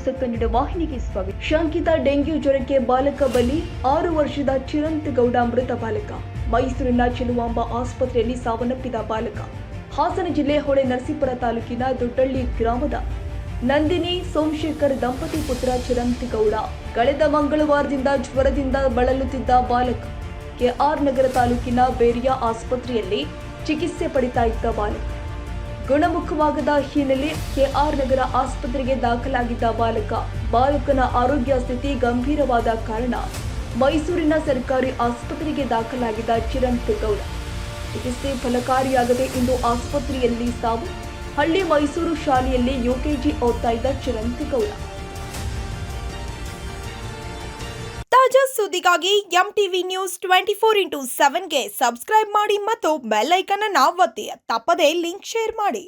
News Kannada ವಾಹಿನಿಗೆ ಸ್ವಾಗತ. ಶಂಕಿತ ಡೆಂಗ್ಯೂ ಜ್ವರಕ್ಕೆ ಬಾಲಕ ಬಲಿ. 6 ವರ್ಷದ ಚಿರಂತಗೌಡ ಮೃತ ಬಾಲಕ. ಮೈಸೂರಿನ ಚೆಲುವಾಂಬ ಆಸ್ಪತ್ರೆಯಲ್ಲಿ ಸಾವನ್ನಪ್ಪಿದ ಬಾಲಕ. ಹಾಸನ ಜಿಲ್ಲೆ ಹೊಳೆನರಸೀಪುರ ತಾಲೂಕಿನ ದೊಡ್ಡಳ್ಳಿ ಗ್ರಾಮದ ನಂದಿನಿ ಸೋಮಶೇಖರ್ ದಂಪತಿ ಪುತ್ರ ಚಿರಂತಗೌಡ. ಕಳೆದ ಮಂಗಳವಾರದಿಂದ ಜ್ವರದಿಂದ ಬಳಲುತ್ತಿದ್ದ ಬಾಲಕ ಕೆಆರ್ ನಗರ ತಾಲೂಕಿನ ಬೇರಿಯಾ ಆಸ್ಪತ್ರೆಯಲ್ಲಿ ಚಿಕಿತ್ಸೆ ಪಡಿತಾ ಇದ್ದ ಬಾಲಕ ಗುಣಮುಖವಾಗದ ಹಿನ್ನೆಲೆ ಕೆಆರ್ ನಗರ ಆಸ್ಪತ್ರೆಗೆ ದಾಖಲಾಗಿದ್ದ ಬಾಲಕನ ಆರೋಗ್ಯ ಸ್ಥಿತಿ ಗಂಭೀರವಾದ ಕಾರಣ ಮೈಸೂರಿನ ಸರ್ಕಾರಿ ಆಸ್ಪತ್ರೆಗೆ ದಾಖಲಾಗಿದ್ದ ಚಿರಂತಗೌಡ ಚಿಕಿತ್ಸೆ ಫಲಕಾರಿಯಾಗದೆ ಇಂದು ಆಸ್ಪತ್ರೆಯಲ್ಲಿ ಸಾವು. ಹಳ್ಳಿ ಮೈಸೂರು ಶಾಲೆಯಲ್ಲಿ ಯುಕೆಜಿ ಓದ್ತಾ ಇದ್ದ ಚಿರಂತಗೌಡ. ತಾಜಾ ಸುದ್ದಿಗಾಗಿ ಎಂಟಿವಿ ನ್ಯೂಸ್ 24x7ಗೆ ಸಬ್ಸ್ಕ್ರೈಬ್ ಮಾಡಿ ಮತ್ತು ಬೆಲ್ ಐಕಾನ್ ಅನ್ನು ಒತ್ತಿ. ತಪ್ಪದೇ ಲಿಂಕ್ ಶೇರ್ ಮಾಡಿ.